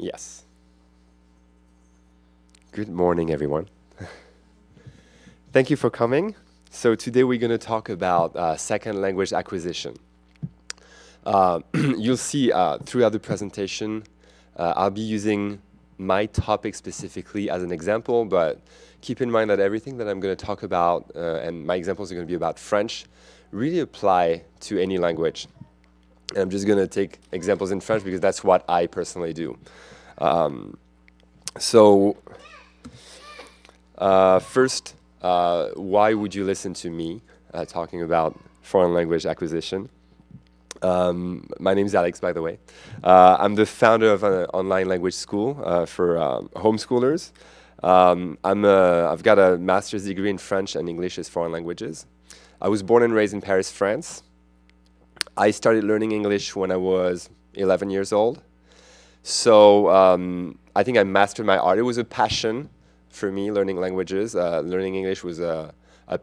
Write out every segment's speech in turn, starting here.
Yes. Good morning, everyone. Thank you for coming. So today we're going to talk about second language acquisition. You'll see throughout the presentation, I'll be using my topic specifically as an example, but keep in mind that everything that I'm going to talk about, and my examples are going to be about French, really apply to any language. And I'm just going to take examples in French because that's what I personally do. First, why would you listen to me talking about foreign language acquisition? My name is Alex, by the way. I'm the founder of an online language school for homeschoolers. I've got a master's degree in French and English as foreign languages. I was born and raised in Paris, France. I started learning English when I was 11 years old. So I think I mastered my art. It was a passion for me, learning languages. Learning English was a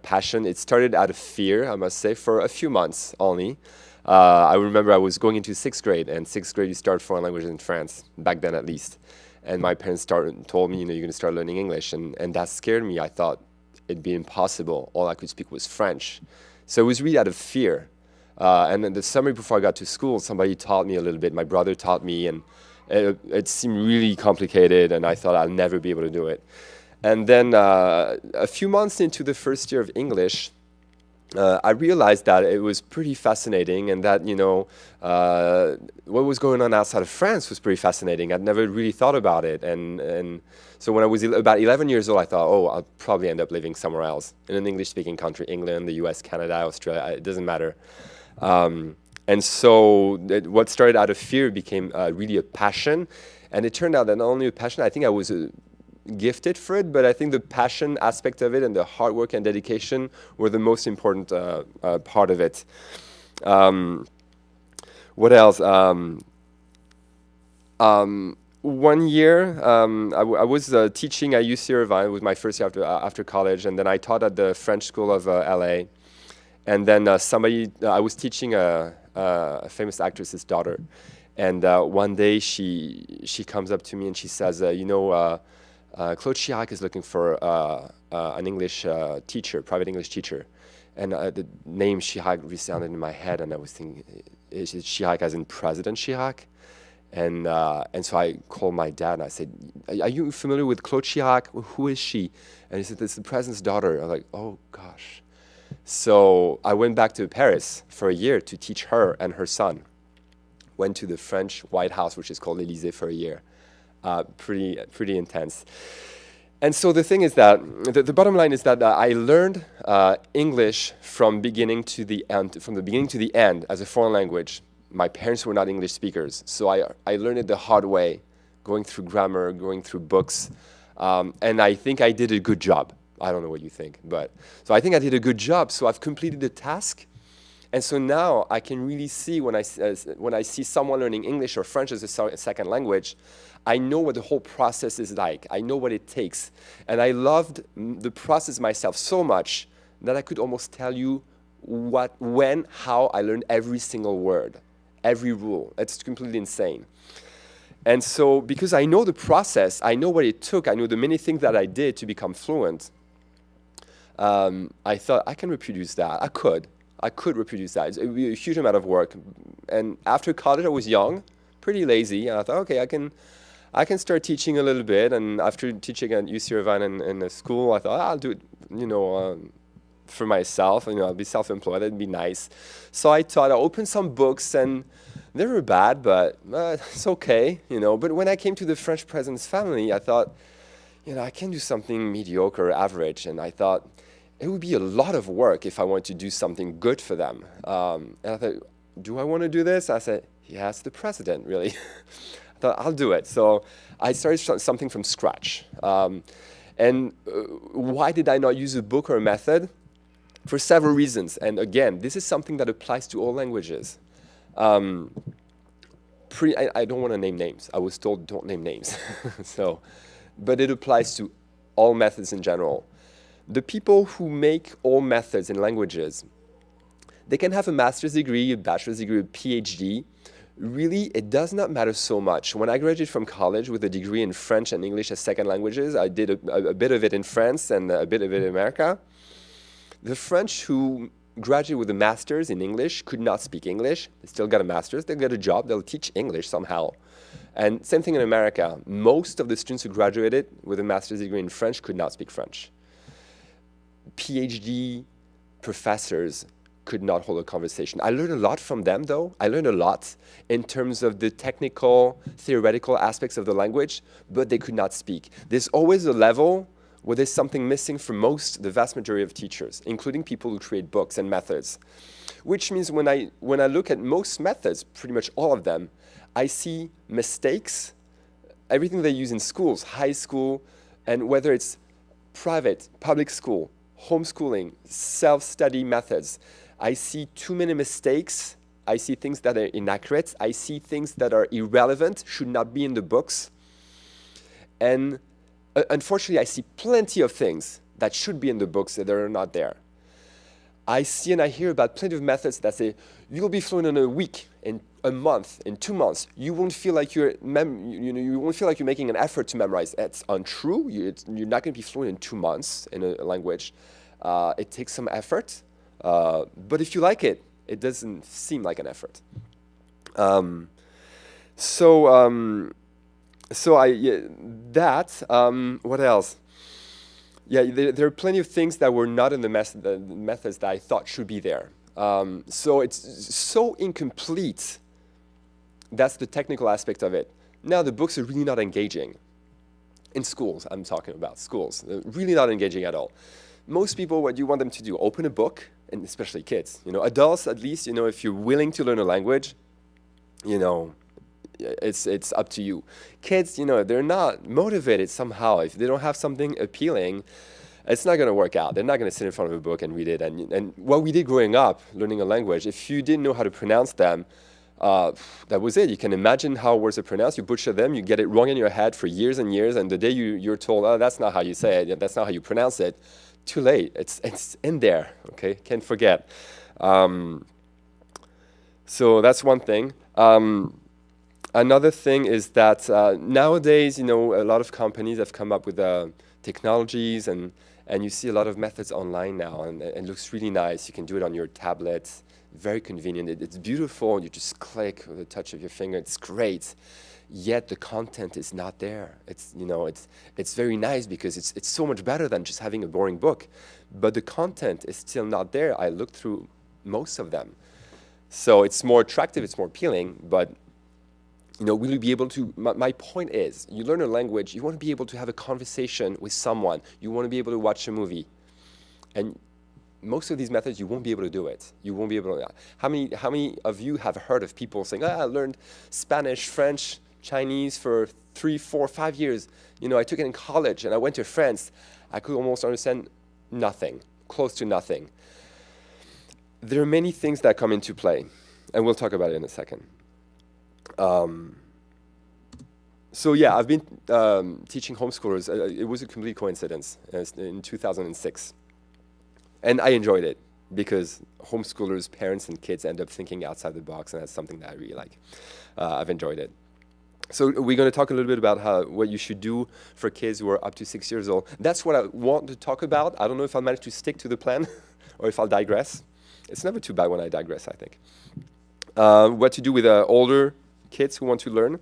passion. It started out of fear, I must say, for a few months only. I remember I was going into sixth grade, and sixth grade you start foreign languages in France, back then at least. And my parents told me, you're going to start learning English, and that scared me. I thought it'd be impossible. All I could speak was French. So it was really out of fear. And then the summer before I got to school, somebody taught me a little bit. My brother taught me, and it seemed really complicated, and I thought I'll never be able to do it. And then a few months into the first year of English, I realized that it was pretty fascinating, and that, what was going on outside of France was pretty fascinating. I'd never really thought about it. And so when I was about 11 years old, I thought, I'll probably end up living somewhere else, in an English-speaking country, England, the US, Canada, Australia, it doesn't matter. And so what started out of fear became really a passion. And it turned out that not only a passion, I think I was gifted for it, but I think the passion aspect of it and the hard work and dedication were the most important part of it. What else? One year, I was teaching at UC Irvine. It was my first year after college, and then I taught at the French School of LA. And then I was teaching a famous actress's daughter. And one day she comes up to me and she says, Claude Chirac is looking for an English teacher, private English teacher. And the name Chirac resounded in my head, and I was thinking, is it Chirac as in President Chirac? And so I called my dad and I said, are you familiar with Claude Chirac? Who is she? And he said, it's the president's daughter. I was like, oh gosh. So I went back to Paris for a year to teach her and her son. Went to the French White House, which is called Élysée, for a year. Pretty intense. And so the thing is that, the bottom line is that I learned English from the beginning to the end as a foreign language. My parents were not English speakers, so I learned it the hard way, going through grammar, going through books, and I think I did a good job. I don't know what you think, so I think I did a good job, so I've completed the task. And so now I can really see when I see someone learning English or French as a second language, I know what the whole process is like. I know what it takes. And I loved the process myself so much that I could almost tell you how I learned every single word, every rule. It's completely insane. And so because I know the process, I know what it took, I know the many things that I did to become fluent, I thought I can reproduce that. I could reproduce that. It would be a huge amount of work. And after college, I was young, pretty lazy. And I thought, okay, I can start teaching a little bit. And after teaching at UC Irvine in a school, I thought, I'll do it, for myself. I'll be self-employed. That'd be nice. So I thought I'll open some books, and they were bad, but it's okay, But when I came to the French president's family, I thought, I can do something mediocre or average. And I thought, it would be a lot of work if I wanted to do something good for them. And I thought, do I want to do this? I said, yes, the president, really. I thought, I'll do it. So I started something from scratch. And why did I not use a book or a method? For several reasons. And again, this is something that applies to all languages. I don't want to name names. I was told don't name names. But it applies to all methods in general. The people who make all methods in languages, they can have a master's degree, a bachelor's degree, a PhD, really, it does not matter so much. When I graduated from college with a degree in French and English as second languages, I did a bit of it in France and a bit of it in America. The French who graduated with a master's in English could not speak English. They still got a master's. They'll get a job. They'll teach English somehow. And same thing in America. Most of the students who graduated with a master's degree in French could not speak French. PhD professors could not hold a conversation. I learned a lot from them, though. I learned a lot in terms of the technical, theoretical aspects of the language, but they could not speak. There's always a level where there's something missing for the vast majority of teachers, including people who create books and methods. Which means when I look at most methods, pretty much all of them, I see mistakes, everything they use in schools, high school, and whether it's private, public school, homeschooling, self-study methods. I see too many mistakes. I see things that are inaccurate. I see things that are irrelevant, should not be in the books. And unfortunately, I see plenty of things that should be in the books that are not there. I see and I hear about plenty of methods that say, you'll be fluent in a week, in a month, in 2 months. You won't feel like you won't feel like you're making an effort to memorize. It's untrue. You're not going to be fluent in 2 months in a language. It takes some effort. But if you like it, it doesn't seem like an effort. What else? Yeah, there are plenty of things that were not in the methods that I thought should be there. So it's so incomplete. That's the technical aspect of it. Now the books are really not engaging. In schools, I'm talking about schools. They're really not engaging at all. Most people, what you want them to do, open a book, and especially kids. Adults, at least, if you're willing to learn a language, it's up to you. Kids, they're not motivated somehow. If they don't have something appealing, it's not going to work out. They're not going to sit in front of a book and read it. And what we did growing up, learning a language, if you didn't know how to pronounce them, that was it. You can imagine how words are pronounced. You butcher them. You get it wrong in your head for years and years. And the day you're told, oh, that's not how you say it, that's not how you pronounce it, too late. It's in there. Okay, can't forget. So that's one thing. Another thing is that nowadays, a lot of companies have come up with technologies, and you see a lot of methods online now, and it looks really nice. You can do it on your tablet, very convenient. It's beautiful. You just click with a touch of your finger. It's great. Yet the content is not there. It's very nice because it's so much better than just having a boring book. But the content is still not there. I looked through most of them. So it's more attractive, it's more appealing, but will you be able to, my point is, you learn a language, you want to be able to have a conversation with someone, you want to be able to watch a movie. And most of these methods, you won't be able to do it. You won't be able to. How many of you have heard of people saying, I learned Spanish, French, Chinese for 3, 4, 5 years. I took it in college and I went to France. I could almost understand nothing, close to nothing. There are many things that come into play, and we'll talk about it in a second. So yeah, I've been teaching homeschoolers. It was a complete coincidence in 2006. And I enjoyed it because homeschoolers, parents, and kids end up thinking outside the box, and that's something that I really like. I've enjoyed it. So we're going to talk a little bit about what you should do for kids who are up to 6 years old. That's what I want to talk about. I don't know if I'll manage to stick to the plan or if I'll digress. It's never too bad when I digress, I think. What to do with older kids who want to learn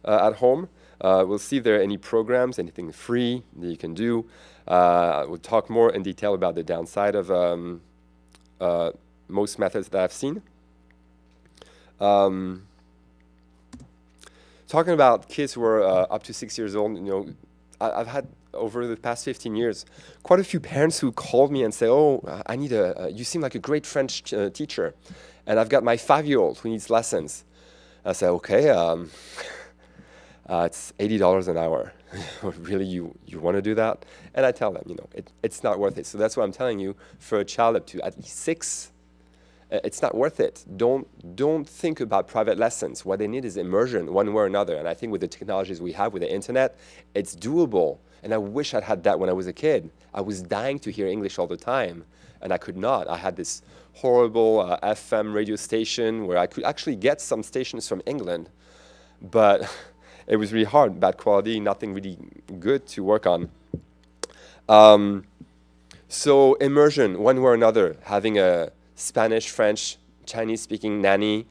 at home. We'll see if there are any programs, anything free that you can do. We'll talk more in detail about the downside of most methods that I've seen. Talking about kids who are up to 6 years old, I've had over the past 15 years quite a few parents who called me and say, "Oh, I need you seem like a great French teacher, and I've got my 5-year-old who needs lessons." I say, "Okay, it's $80 an hour. Really, you want to do that?" And I tell them, it's not worth it. So that's what I'm telling you. For a child up to at least 6, It's not worth it. Don't think about private lessons. What they need is immersion, one way or another. And I think with the technologies we have with the internet, it's doable. And I wish I'd had that when I was a kid. I was dying to hear English all the time, and I could not. I had this horrible FM radio station where I could actually get some stations from England, but it was really hard, bad quality, nothing really good to work on. So immersion, one way or another, having a Spanish, French, Chinese-speaking nanny.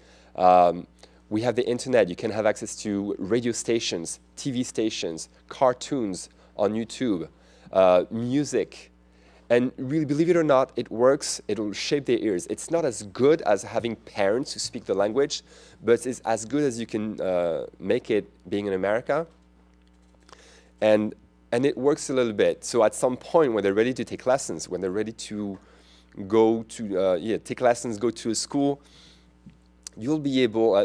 We have the internet. You can have access to radio stations, TV stations, cartoons on YouTube, music. And really, believe it or not, it works. It'll shape their ears. It's not as good as having parents who speak the language, but it's as good as you can make it being in America. And it works a little bit. So at some point, when they're ready to take lessons, when they're ready to go to, take lessons, go to a school, you'll be able,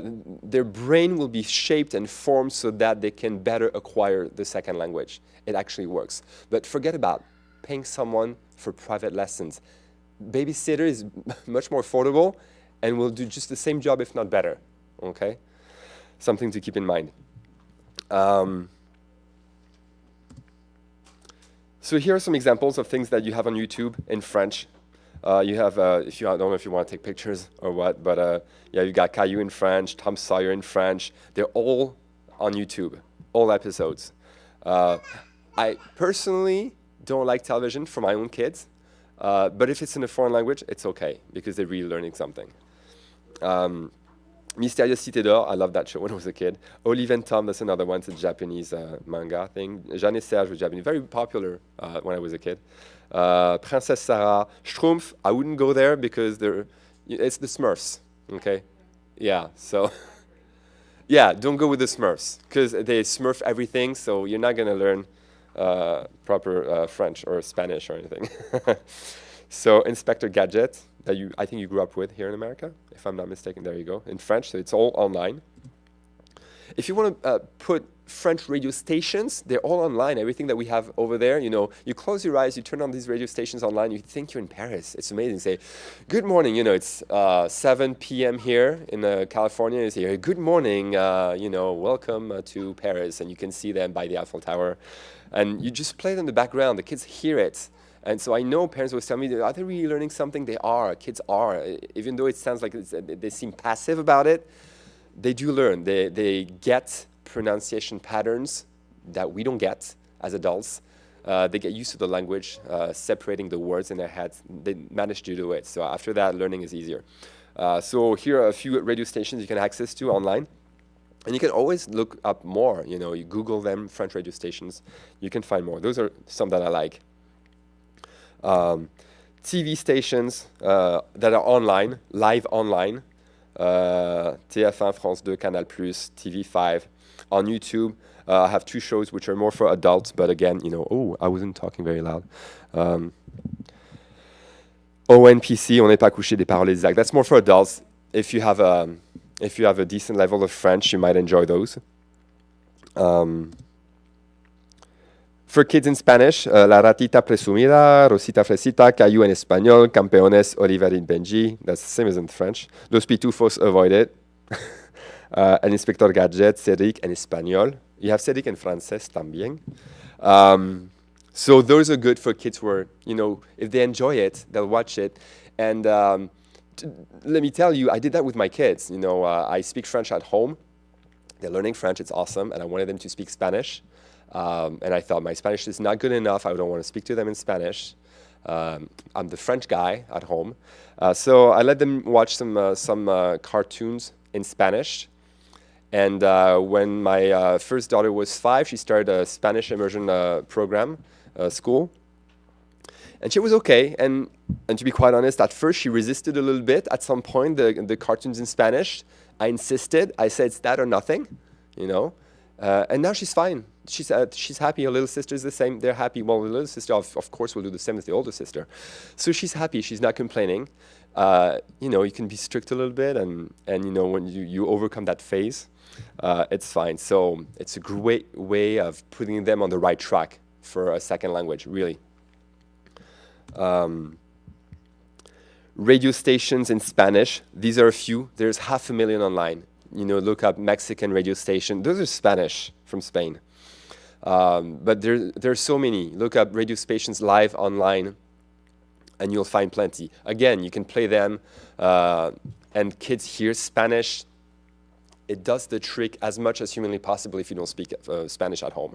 their brain will be shaped and formed so that they can better acquire the second language. It actually works. But forget about paying someone for private lessons. Babysitter is much more affordable and will do just the same job, if not better. Okay? Something to keep in mind. So here are some examples of things that you have on YouTube in French. You have, I don't know if you want to take pictures or what, but yeah, you got Caillou in French, Tom Sawyer in French. They're all on YouTube, all episodes. I personally don't like television for my own kids, but if it's in a foreign language, it's okay, because they're really learning something. Mystérieuse Cité d'Or, I loved that show when I was a kid. Olive and Tom, that's another one, it's a Japanese manga thing. Jeanne et Serge was Japanese, very popular when I was a kid. Princess Sarah, Schtroumpf, I wouldn't go there because it's the Smurfs, okay? Yeah, so, yeah, don't go with the Smurfs, because they Smurf everything, so you're not going to learn proper French or Spanish or anything. So Inspector Gadget, that I think you grew up with here in America, if I'm not mistaken. There you go, in French, so it's all online. If you want to put French radio stations, they're all online. Everything that we have over there, you know, you close your eyes, you turn on these radio stations online, you think you're in Paris. It's amazing. Say, good morning, you know, it's 7 p.m. here in California. You say, good morning, you know, welcome to Paris. And you can see them by the Eiffel Tower. And you just play it in the background. The kids hear it. And so I know parents always tell me, are they really learning something? They are. Kids are. Even though it sounds like they seem passive about it, they do learn. They get pronunciation patterns that we don't get as adults. They get used to the language, separating the words in their heads. They manage to do it. So after that, learning is easier. So here are a few radio stations you can access to online. And you can always look up more. You know, you Google them, French radio stations. You can find more. Those are some that I like. TV stations that are online, live online. TF1, France 2, Canal+, TV5. On YouTube, I have two shows which are more for adults, but again, you know, I wasn't talking very loud. ONPC, On n'est pas couché des paroles exactes. That's more for adults. If you have a decent level of French, you might enjoy those. For kids in Spanish, La Ratita Presumida, Rosita Fresita, Caillou en Español, Campeones, Oliver y Benji. That's the same as in French. Los Pitufos, avoid it. El Inspector Gadget, Cédric en Español. You have Cédric en Francés también. So those are good for kids who are, you know, if they enjoy it, they'll watch it. And let me tell you, I did that with my kids. You know, I speak French at home. They're learning French, it's awesome, and I wanted them to speak Spanish. And I thought my Spanish is not good enough. I don't want to speak to them in Spanish. I'm the French guy at home. So I let them watch some cartoons in Spanish. And when my first daughter was 5, she started a Spanish immersion program, school. And she was okay. And to be quite honest, at first she resisted a little bit. At some point, the cartoons in Spanish, I insisted. I said, it's that or nothing, you know. And now she's fine. She's happy. Her little sister is the same. They're happy. Well, the little sister, of course, will do the same as the older sister. So she's happy. She's not complaining. You know, you can be strict a little bit, and you know, when you overcome that phase, it's fine. So it's a great way of putting them on the right track for a second language, really. Radio stations in Spanish. These are a few. There's 500,000 online. You know, look up Mexican radio station. Those are Spanish from Spain. But there's so many. Look up radio stations live online, and you'll find plenty. Again, you can play them, and kids hear Spanish. It does the trick as much as humanly possible if you don't speak Spanish at home.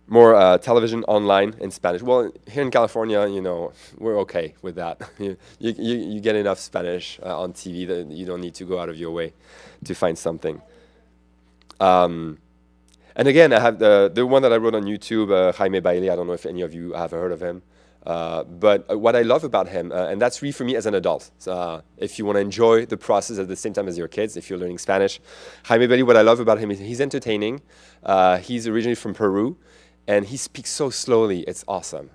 More television online in Spanish. Well, here in California, you know, we're okay with that. you get enough Spanish on TV that you don't need to go out of your way to find something. And again, I have the one that I wrote on YouTube, Jaime Bailey. I don't know if any of you have heard of him. But what I love about him, and that's really for me as an adult, if you want to enjoy the process at the same time as your kids, if you're learning Spanish, Jaime Bailey, what I love about him is he's entertaining. He's originally from Peru, and he speaks so slowly. It's awesome.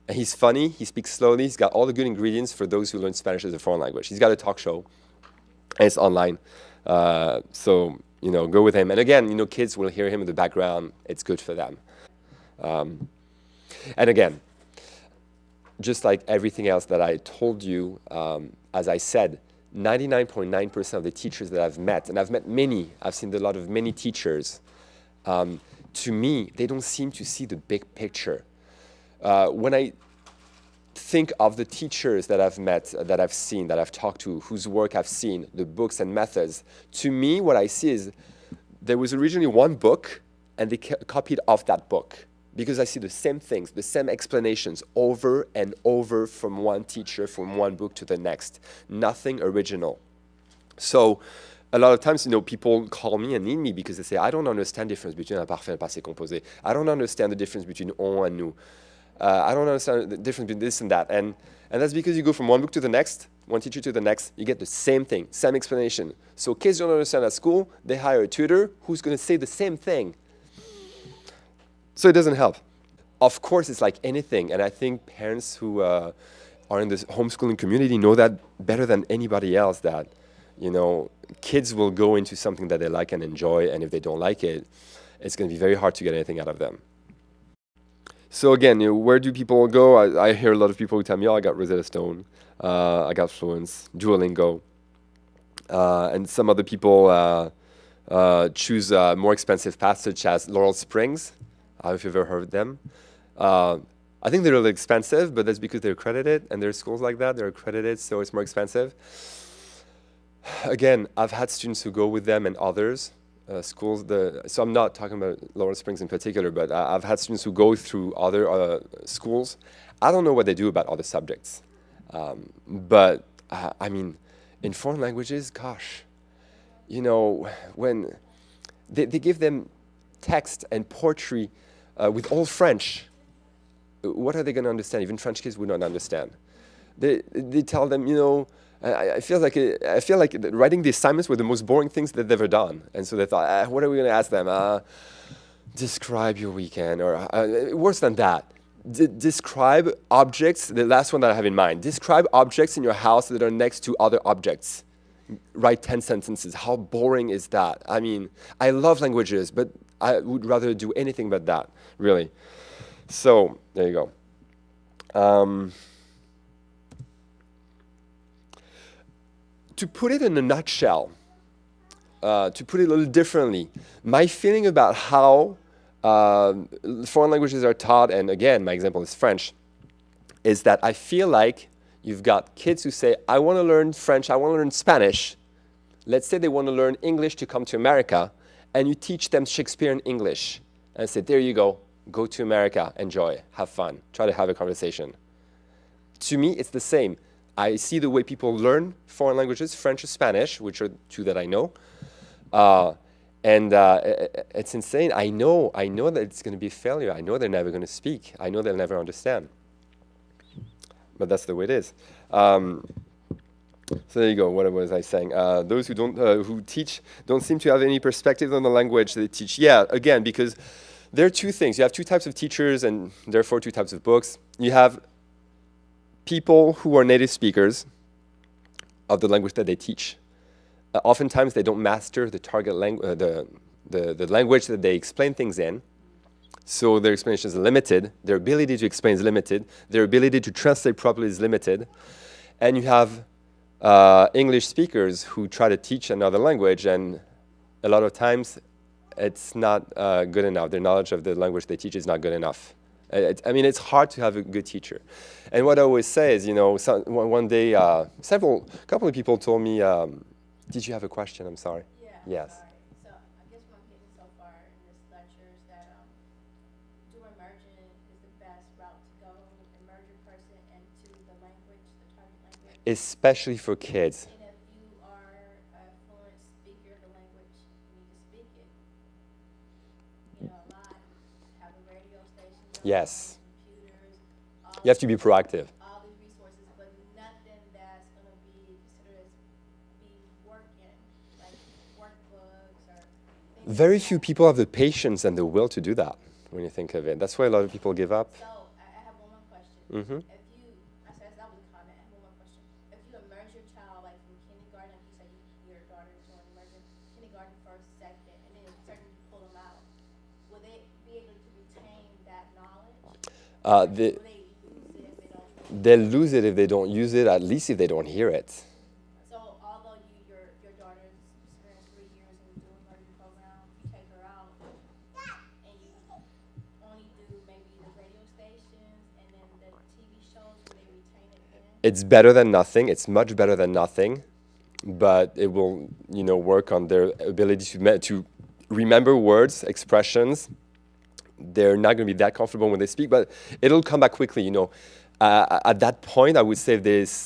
And he's funny. He speaks slowly. He's got all the good ingredients for those who learn Spanish as a foreign language. He's got a talk show, and it's online. So, you know, go with him. And again, you know, kids will hear him in the background. It's good for them. And again, just like everything else that I told you, as I said, 99.9% of the teachers that I've met, and I've met many, I've seen a lot of many teachers, to me, they don't seem to see the big picture. When I think of the teachers that I've met, that I've seen, that I've talked to, whose work I've seen, the books and methods, to me, what I see is there was originally one book, and they copied off that book. Because I see the same things, the same explanations over and over from one teacher, from one book to the next. Nothing original. So a lot of times, you know, people call me and need me because they say, I don't understand the difference between imparfait and passé composé. I don't understand the difference between on and nous. I don't understand the difference between this and that. And that's because you go from one book to the next, one teacher to the next, you get the same thing, same explanation. So kids don't understand at school, they hire a tutor who's going to say the same thing. So it doesn't help. Of course, it's like anything, and I think parents who are in this homeschooling community know that better than anybody else, that, you know, kids will go into something that they like and enjoy, and if they don't like it, it's going to be very hard to get anything out of them. So again, you know, where do people go? I hear a lot of people who tell me, oh, I got Rosetta Stone, I got Fluence, Duolingo, and some other people choose more expensive paths, such as Laurel Springs. I don't know if you've ever heard of them. I think they're really expensive, but that's because they're accredited, and there are schools like that. They're accredited, so it's more expensive. Again, I've had students who go with them and others, schools. So I'm not talking about Laurel Springs in particular, but I've had students who go through other schools. I don't know what they do about other subjects. But, I mean, in foreign languages, gosh, you know, when they give them text and poetry with all French, what are they going to understand? Even French kids would not understand. They tell them, you know, I feel like writing the assignments were the most boring things they've ever done. And so they thought, what are we going to ask them? Describe your weekend, or worse than that. Describe objects, the last one that I have in mind. Describe objects in your house that are next to other objects. Write 10 sentences. How boring is that? I mean, I love languages, but I would rather do anything but that, really. So, there you go. To put it in a nutshell, to put it a little differently, my feeling about how foreign languages are taught, and again, my example is French, is that I feel like you've got kids who say, I want to learn French, I want to learn Spanish. Let's say they want to learn English to come to America, and you teach them Shakespeare in English. And I say, there you go to America, enjoy, have fun, try to have a conversation. To me, it's the same. I see the way people learn foreign languages, French or Spanish, which are two that I know. And it's insane. I know that it's going to be a failure. I know they're never going to speak. I know they'll never understand. But that's the way it is. So there you go. What was I saying? Those who teach don't seem to have any perspective on the language they teach. Yeah, again, because there are two things. You have two types of teachers, and therefore two types of books. You have people who are native speakers of the language that they teach. Oftentimes, they don't master the target language, the language that they explain things in. So their explanation is limited. Their ability to explain is limited. Their ability to translate properly is limited. And you have English speakers who try to teach another language, and a lot of times it's not good enough. Their knowledge of the language they teach is not good enough. I mean, it's hard to have a good teacher. And what I always say is, you know, one day, couple of people told me, did you have a question? I'm sorry. Yeah. Yes. Sorry. So I guess what I'm getting so far in this lecture is that do immersion is the best route to go. Immerse your person into the language, the target language. Especially for kids. And if you are a fluent speaker of the language, you need to speak it. You know, a lot. Have a radio station. Yes. Computers. You have to be proactive. All these resources, but nothing that's going to be considered as being working, like workbooks or things. Very few people have the patience and the will to do that when you think of it. That's why a lot of people give up. So I have one more question. Mm-hmm. If you, I said that was a comment. I have one more question. If you immerse your child like from kindergarten, like you said, your daughter is doing immersion, kindergarten first, second, and then certain you pull them out, will they be able to retain that knowledge? Will they lose it if they don't? They'll lose it if they don't use it, at least if they don't hear it. So although your daughter's experienced 3 years in the dual immersion program, you take her out and you only do maybe the radio stations and then the TV shows, will they retain it then? It's better than nothing. It's much better than nothing, but it will, you know, work on their ability to remember words, expressions. They're not going to be that comfortable when they speak, but it'll come back quickly, you know. At that point, I would say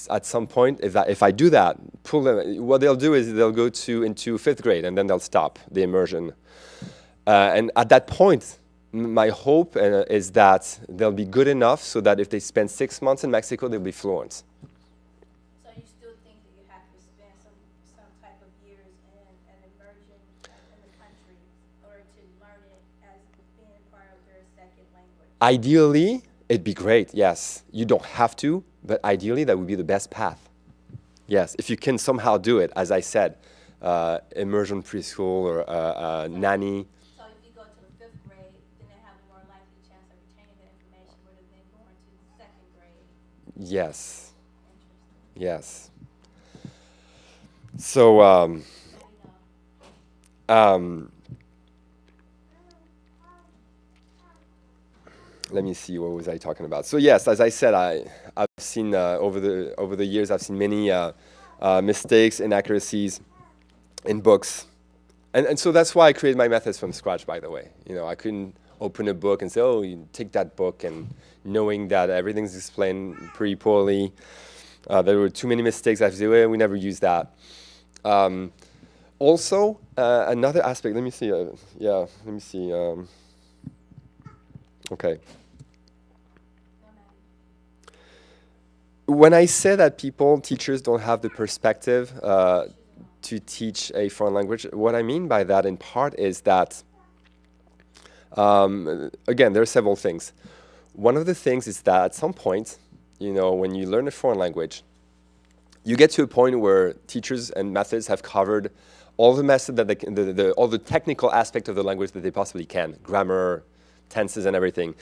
at some point, if I do that, pull them, what they'll do is they'll go into 5th grade, and then they'll stop the immersion. And at that point, my hope is that they'll be good enough so that if they spend 6 months in Mexico, they'll be fluent. So you still think that you have to spend some type of years in an immersion in the country in order to learn it as being part of their second language? Ideally, it'd be great, yes. You don't have to, but ideally, that would be the best path. Yes, if you can somehow do it, as I said, immersion preschool or nanny. So if you go to the 5th grade, then they have a more likely chance of retaining that information rather than going to the 2nd grade. Yes, Interesting. yes. So, Let me know. let me see, what was I talking about? So yes, as I said, I've seen over the years, I've seen many mistakes, inaccuracies in books, and so that's why I created my methods from scratch. By the way, you know, I couldn't open a book and say, oh, you take that book, and knowing that everything's explained pretty poorly. There were too many mistakes. I have to say, well, we never use that. Also, another aspect. Let me see. Let me see. Okay. When I say that teachers don't have the perspective to teach a foreign language, what I mean by that in part is that, again, there are several things. One of the things is that at some point, you know, when you learn a foreign language, you get to a point where teachers and methods have covered all the method that all the technical aspect of the language that they possibly can, grammar, tenses, and everything.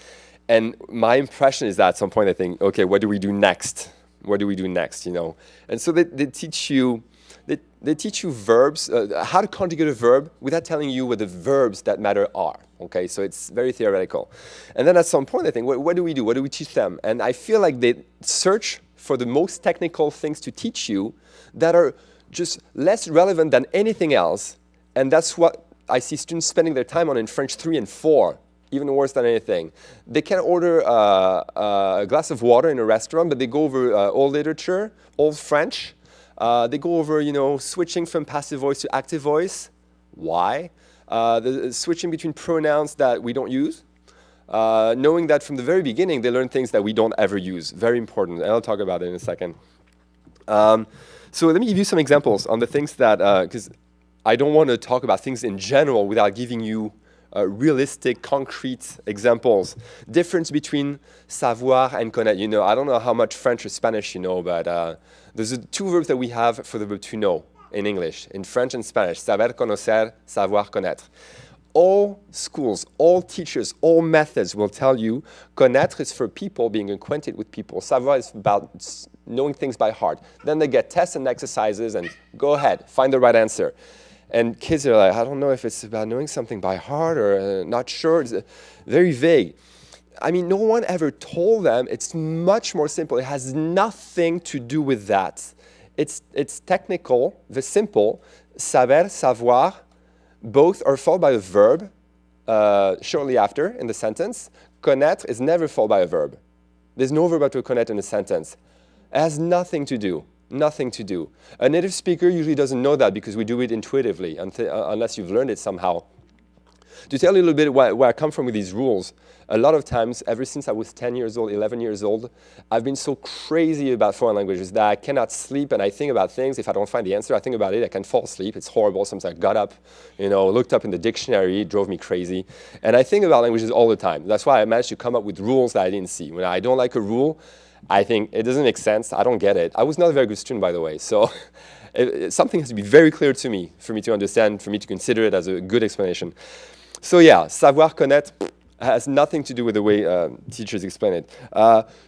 And my impression is that at some point they think, okay, what do we do next? What do we do next? You know, and so they teach you verbs, how to conjugate a verb without telling you what the verbs that matter are. Okay, so it's very theoretical. And then at some point they think, what do we do? What do we teach them? And I feel like they search for the most technical things to teach you that are just less relevant than anything else. And that's what I see students spending their time on in French 3 and 4. Even worse than anything. They can order a glass of water in a restaurant, but they go over old literature, old French. They go over, you know, switching from passive voice to active voice. Why? The switching between pronouns that we don't use. Knowing that from the very beginning, they learn things that we don't ever use. Very important, and I'll talk about it in a second. So let me give you some examples on the things that, because I don't want to talk about things in general without giving you realistic, concrete examples. Difference between savoir and connaître. You know, I don't know how much French or Spanish you know, but there's two verbs that we have for the verb to know in English, in French and Spanish. Saber, conocer, savoir, connaître. all schools, all teachers, all methods will tell you connaître is for people, being acquainted with people. Savoir is about knowing things by heart. Then they get tests and exercises and go ahead, find the right answer. And kids are like, I don't know if it's about knowing something by heart or not sure. It's very vague. I mean, no one ever told them it's much more simple. It has nothing to do with that. It's technical, the simple. Saber, savoir, both are followed by a verb shortly after in the sentence. Connaître is never followed by a verb. There's no verb after connaître in a sentence. It has nothing to do. Nothing to do. A native speaker usually doesn't know that because we do it intuitively, unless you've learned it somehow. To tell you a little bit where I come from with these rules, a lot of times, ever since I was 10 years old, 11 years old, I've been so crazy about foreign languages that I cannot sleep and I think about things. If I don't find the answer, I think about it. I can fall asleep. It's horrible. Sometimes I got up, looked up in the dictionary. It drove me crazy. And I think about languages all the time. That's why I managed to come up with rules that I didn't see. When I don't like a rule, I think it doesn't make sense. I don't get it. I was not a very good student, by the way. So something has to be very clear to me for me to understand, for me to consider it as a good explanation. So yeah, savoir connaître has nothing to do with the way teachers explain it.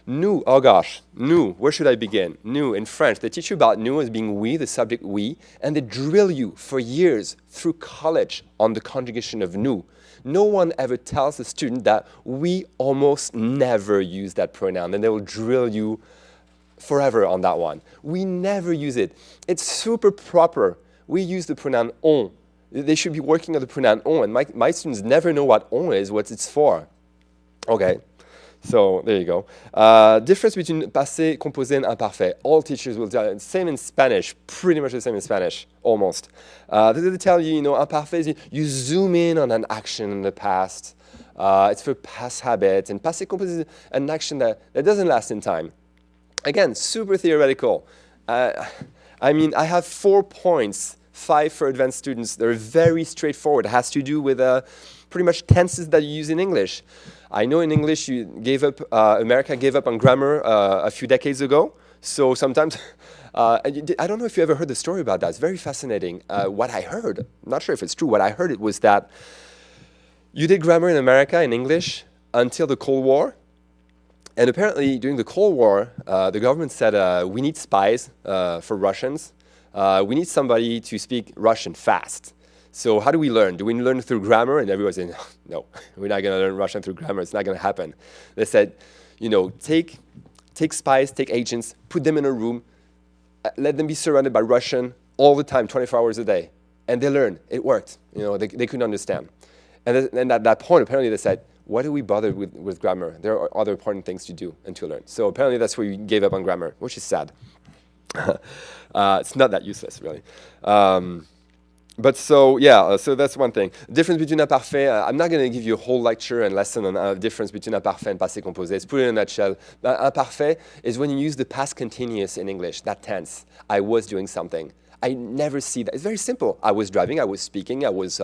Nous, oh gosh, nous, where should I begin? Nous, in French, they teach you about nous as being we, the subject we, and they drill you for years through college on the conjugation of nous. No one ever tells a student that we almost never use that pronoun, and they will drill you forever on that one. We never use it. It's super proper. We use the pronoun on. They should be working on the pronoun on, and my students never know what on is, what it's for. Okay, so there you go. Difference between passé, composé, and imparfait. All teachers will tell you. Same in Spanish, pretty much the same in Spanish, almost. They tell you, imparfait is you zoom in on an action in the past. It's for past habit, and passé composé is an action that doesn't last in time. Again, super theoretical. I have 4 points. 5 for advanced students. They're very straightforward. It has to do with pretty much tenses that you use in English. I know in English you gave up, America gave up on grammar a few decades ago. So sometimes, I don't know if you ever heard the story about that. It's very fascinating. What I heard, I'm not sure if it's true, what I heard it was that you did grammar in America in English until the Cold War. And apparently during the Cold War, the government said, we need spies for Russians. We need somebody to speak Russian fast. So how do we learn? Do we learn through grammar? And everyone's saying, no, we're not going to learn Russian through grammar. It's not going to happen. They said, take spies, take agents, put them in a room, let them be surrounded by Russian all the time, 24 hours a day. And they learned. It worked. They couldn't understand. And at that point, apparently they said, why do we bother with grammar? There are other important things to do and to learn. So apparently that's where we gave up on grammar, which is sad. It's not that useless, really. So that's one thing. Difference between imparfait, I'm not going to give you a whole lecture and lesson on the difference between imparfait and passé composé. Let's put it in a nutshell. Imparfait is when you use the past continuous in English, that tense. I was doing something. I never see that. It's very simple. I was driving, I was speaking, I was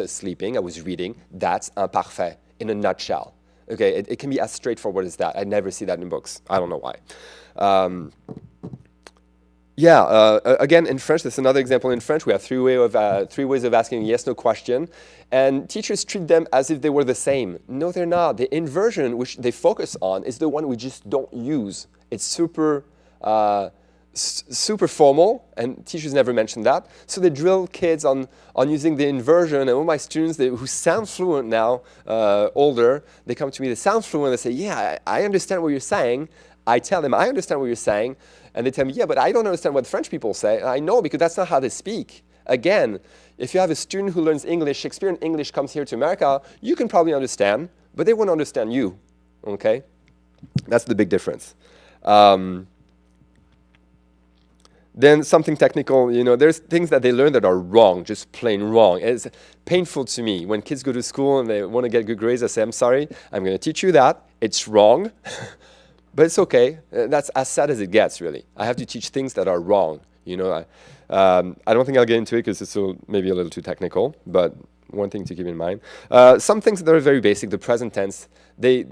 sleeping, I was reading. That's imparfait in a nutshell. Okay, it can be as straightforward as that. I never see that in books. I don't know why. Again, in French, that's another example. In French, we have three ways of asking a yes/no question, and teachers treat them as if they were the same. No, they're not. The inversion, which they focus on, is the one we just don't use. It's super formal, and teachers never mention that. So they drill kids on using the inversion, and all my students who sound fluent now, older, they come to me, they sound fluent, they say, yeah, I understand what you're saying. I tell them, I understand what you're saying. And they tell me, yeah, but I don't understand what French people say. And I know, because that's not how they speak. Again, if you have a student who learns English, Shakespearean English comes here to America, you can probably understand, but they won't understand you, okay? That's the big difference. Then something technical, there's things that they learn that are wrong, just plain wrong. It's painful to me. When kids go to school and they want to get good grades, I say, I'm sorry, I'm going to teach you that. It's wrong. But it's okay. That's as sad as it gets, really. I have to teach things that are wrong. I don't think I'll get into it because it's maybe a little too technical, but one thing to keep in mind. Some things that are very basic, the present tense, they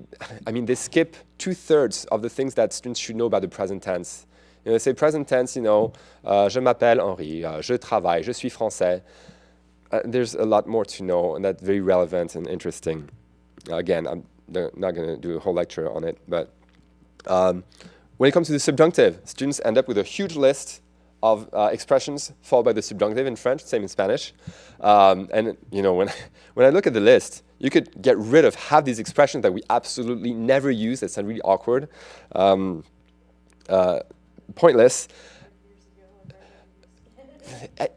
skip 2/3 of the things that students should know about the present tense. They say present tense, je m'appelle Henri, je travaille, je suis français. there's a lot more to know, and that's very relevant and interesting. Again, I'm not going to do a whole lecture on it, but when it comes to the subjunctive, students end up with a huge list of expressions followed by the subjunctive in French, same in Spanish. And you know, when I look at the list, you could get rid of half these expressions that we absolutely never use. That sound really awkward, pointless.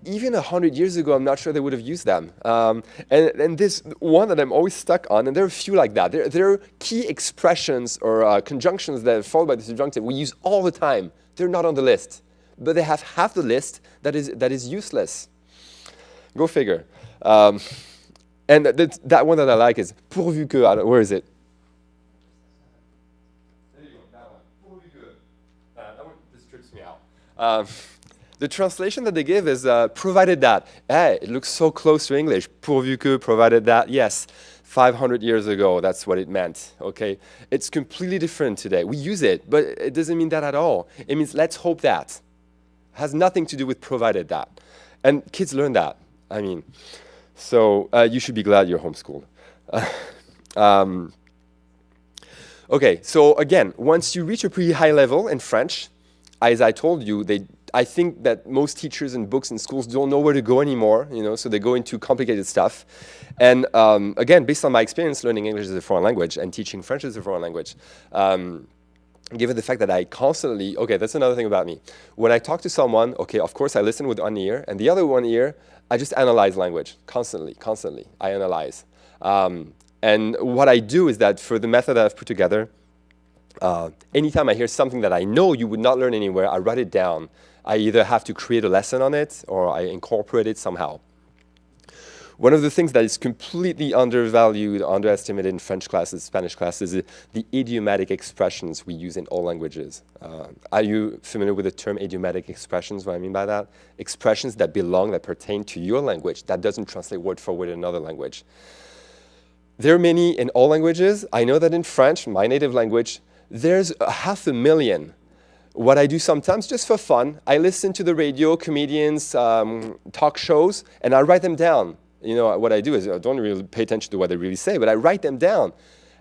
Even 100 years ago, I'm not sure they would have used them. And this one that I'm always stuck on, and there are a few like that. There are key expressions or conjunctions that are followed by the subjunctive we use all the time. They're not on the list, but they have half the list that is useless. Go figure. And that one that I like is pourvu que. Where is it? There you go. That one. Pourvu que. That one just trips me out. The translation that they give is provided that. Hey, it looks so close to English. Pourvu que, provided that. Yes, 500 years ago, that's what it meant. Okay, it's completely different today. We use it, but it doesn't mean that at all. It means let's hope that. It has nothing to do with provided that. And kids learn that. I mean, so you should be glad you're homeschooled. Okay, so again, once you reach a pretty high level in French, as I told you, I think that most teachers and books and schools don't know where to go anymore, you know, so they go into complicated stuff. And again, based on my experience learning English as a foreign language and teaching French as a foreign language, given the fact that I constantly, okay, that's another thing about me. When I talk to someone, okay, of course I listen with one ear, and the other one ear, I just analyze language constantly, I analyze. And what I do is that for the method that I've put together, anytime I hear something that I know you would not learn anywhere, I write it down. I either have to create a lesson on it or I incorporate it somehow. One of the things that is completely undervalued, underestimated in French classes, Spanish classes, is the idiomatic expressions we use in all languages. Are you familiar with the term idiomatic expressions? What I mean by that? Expressions that belong, that pertain to your language, that doesn't translate word for word in another language. There are many in all languages. I know that in French, my native language, there's 500,000. What I do sometimes, just for fun, I listen to the radio, comedians, talk shows, and I write them down. You know, what I do is I don't really pay attention to what they really say, but I write them down.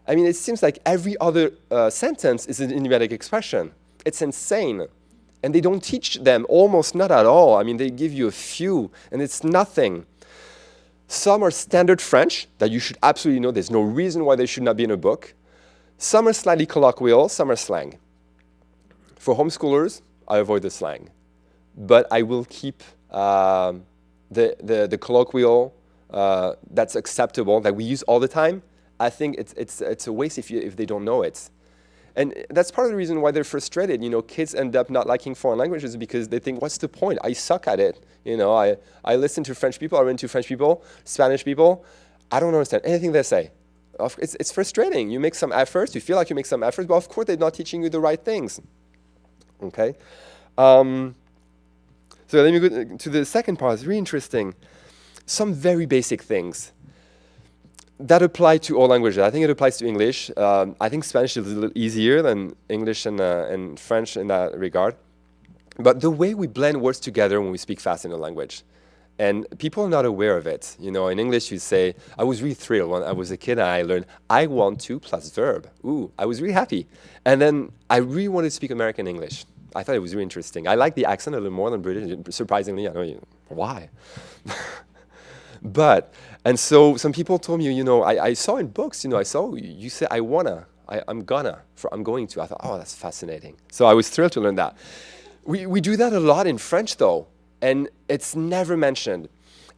I mean, it seems like every other sentence is an idiomatic expression. It's insane. And they don't teach them, almost not at all. I mean, they give you a few, and it's nothing. Some are standard French that you should absolutely know. There's no reason why they should not be in a book. Some are slightly colloquial, some are slang. For homeschoolers, I avoid the slang. But I will keep the colloquial that's acceptable, that we use all the time. I think it's a waste if they don't know it. And that's part of the reason why they're frustrated. You know, kids end up not liking foreign languages because they think, what's the point? I suck at it. You know, I listen to French people, I run into French people, Spanish people. I don't understand anything they say. It's frustrating. You make some efforts, you feel like you make some efforts, but of course they're not teaching you the right things. Okay? So let me go to the second part. It's really interesting. Some very basic things that apply to all languages. I think it applies to English. I think Spanish is a little easier than English and French in that regard. But the way we blend words together when we speak fast in a language. And people are not aware of it. You know, in English you say, I was really thrilled when I was a kid and I learned, I want to plus verb. Ooh, I was really happy. And then I really wanted to speak American English. I thought it was really interesting. I like the accent a little more than British, surprisingly. I know you, why? And so some people told me, you know, I saw in books, you know, I saw you say, I'm going to. I thought, oh, that's fascinating. So I was thrilled to learn that. We do that a lot in French, though. And it's never mentioned.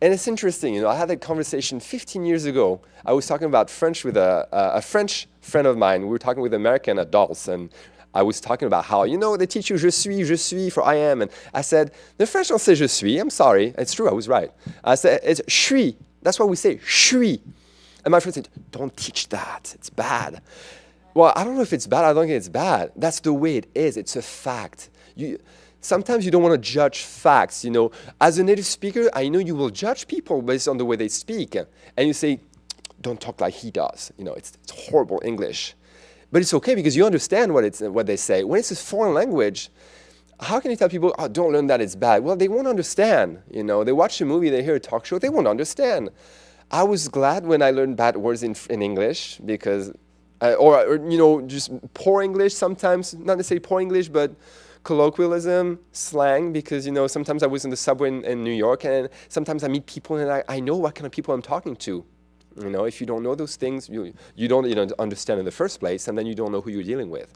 And it's interesting, you know, I had a conversation 15 years ago. I was talking about French with a French friend of mine. We were talking with American adults, and I was talking about how, you know, they teach you je suis for I am. And I said, the French don't say je suis. I'm sorry. It's true, I was right. I said, it's suis. That's what we say, suis. And my friend said, don't teach that. It's bad. Well, I don't know if it's bad. I don't think it's bad. That's the way it is. It's a fact. Sometimes you don't want to judge facts, you know. As a native speaker, I know you will judge people based on the way they speak. And you say, don't talk like he does. You know, it's horrible English. But it's okay because you understand what they say. When it's a foreign language, how can you tell people, oh, don't learn that, it's bad? Well, they won't understand. You know, they watch a movie, they hear a talk show, they won't understand. I was glad when I learned bad words in English because, or, you know, just poor English sometimes, not necessarily poor English, but colloquialism, slang, because, you know, sometimes I was in the subway in New York and sometimes I meet people and I know what kind of people I'm talking to. You know, if you don't know those things, you don't understand in the first place, and then you don't know who you're dealing with.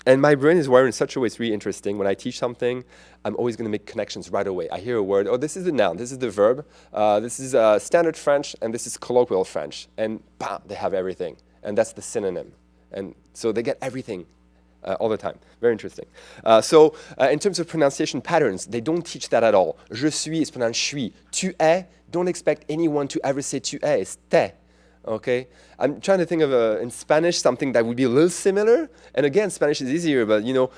And my brain is wired in such a way, it's really interesting. When I teach something, I'm always going to make connections right away. I hear a word, oh, this is the noun, this is the verb, this is standard French, and this is colloquial French. And bam, they have everything. And that's the synonym. And so they get everything all the time. Very interesting. So in terms of pronunciation patterns, they don't teach that at all. Je suis is pronounced suis. Tu es, don't expect anyone to ever say tu es. It's te. Okay, I'm trying to think of in Spanish something that would be a little similar. And again, Spanish is easier, but you know,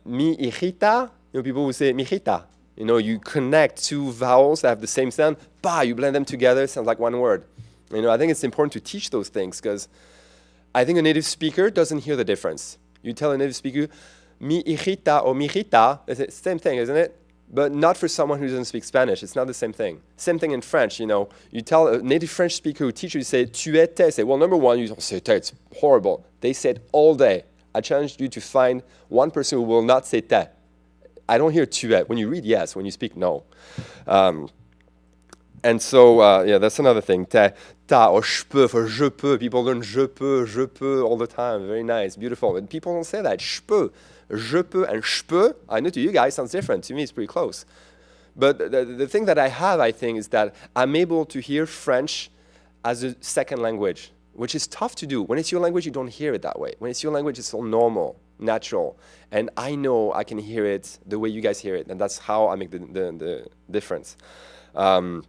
mi hijita, you know, people will say mi hijita. You know, you connect two vowels that have the same sound, you blend them together, it sounds like one word. You know, I think it's important to teach those things because I think a native speaker doesn't hear the difference. You tell a native speaker, mi hijita or mi hijita, it's the same thing, isn't it? But not for someone who doesn't speak Spanish. It's not the same thing. Same thing in French. You know, you tell a native French speaker who teaches you, say, tu étais. Say, well, number one, you don't say te. It's horrible. They say it all day. I challenge you to find one person who will not say te. I don't hear tu es. When you read, yes. When you speak, no. And so, yeah, that's another thing. Te, ta, or je peux, for je peux. People learn je peux all the time. Very nice, beautiful. But people don't say that. Je peux. Je peux and je peux, I know to you guys sounds different. To me, it's pretty close. But the thing that I have, I think, is that I'm able to hear French as a second language, which is tough to do. When it's your language, you don't hear it that way. When it's your language, it's all normal, natural. And I know I can hear it the way you guys hear it. And that's how I make the difference. Same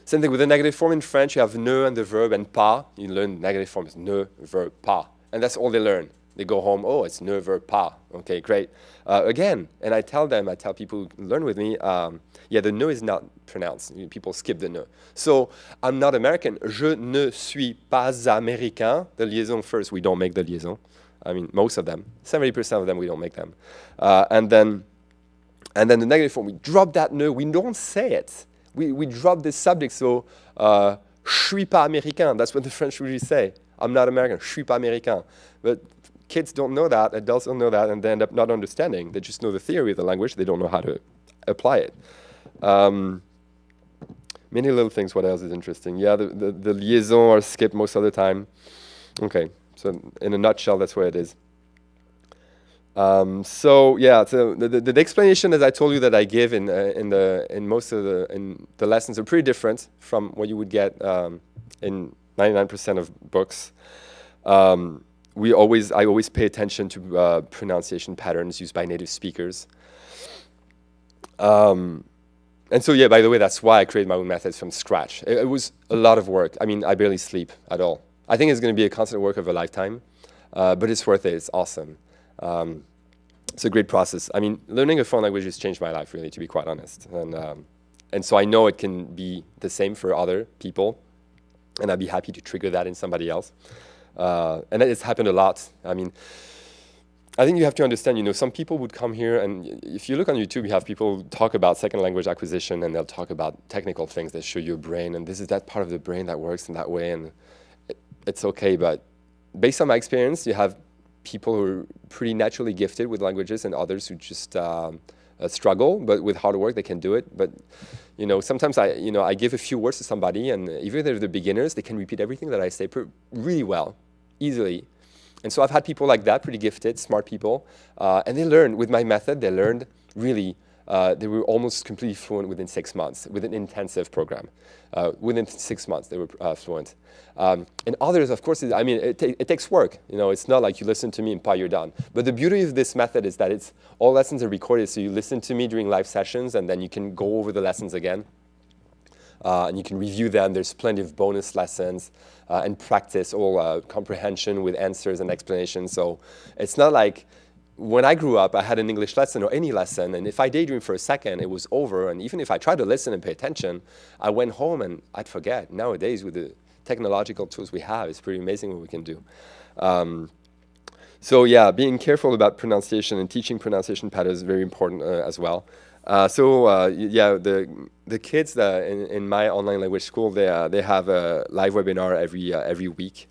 thing with the negative form in French. You have ne and the verb and pas. You learn negative forms, ne, verb, pas. And that's all they learn. They go home, oh, it's ne, verb, pas. Okay, great. Again, and I tell people who learn with me, yeah, the ne is not pronounced. People skip the ne. So I'm not American. Je ne suis pas américain. The liaison first, we don't make the liaison. I mean, most of them. 70% of them, we don't make them. And then the negative form, we drop that ne. We don't say it. We drop this subject. So, je suis pas américain. That's what the French usually say. I'm not American. Je suis pas américain. But kids don't know that, adults don't know that, and they end up not understanding. They just know the theory of the language. They don't know how to apply it. Many little things. What else is interesting? Yeah, the liaison are skipped most of the time. Okay, so in a nutshell, that's where it is. So yeah, so the explanation, as I told you, that I give in most of the lessons are pretty different from what you would get in 99% of books. I always pay attention to pronunciation patterns used by native speakers. And so, yeah, by the way, that's why I created my own methods from scratch. It was a lot of work. I mean, I barely sleep at all. I think it's going to be a constant work of a lifetime, but it's worth it. It's awesome. It's a great process. I mean, learning a foreign language has changed my life, really, to be quite honest. And so I know it can be the same for other people, and I'd be happy to trigger that in somebody else. And it's happened a lot. I mean, I think you have to understand, you know, some people would come here, and if you look on YouTube, you have people talk about second language acquisition, and they'll talk about technical things that show your brain, and this is that part of the brain that works in that way, and it's okay. But based on my experience, you have people who are pretty naturally gifted with languages and others who just struggle, but with hard work, they can do it. But, you know, sometimes I give a few words to somebody, and even if they're the beginners, they can repeat everything that I say really well, easily. And so I've had people like that, pretty gifted, smart people, and they learned with my method. They learned really. They were almost completely fluent within 6 months with an intensive program. Within 6 months, they were fluent. And others, of course, I mean, it takes work. You know, it's not like you listen to me and you're done. But the beauty of this method is that all lessons are recorded, so you listen to me during live sessions, and then you can go over the lessons again. And you can review them. There's plenty of bonus lessons and practice all comprehension with answers and explanations. So it's not like when I grew up, I had an English lesson or any lesson, and if I daydreamed for a second, it was over. And even if I tried to listen and pay attention, I went home and I'd forget. Nowadays, with the technological tools we have, it's pretty amazing what we can do. So yeah, being careful about pronunciation and teaching pronunciation patterns is very important as well. Yeah, the kids in my online language school, they have a live webinar every week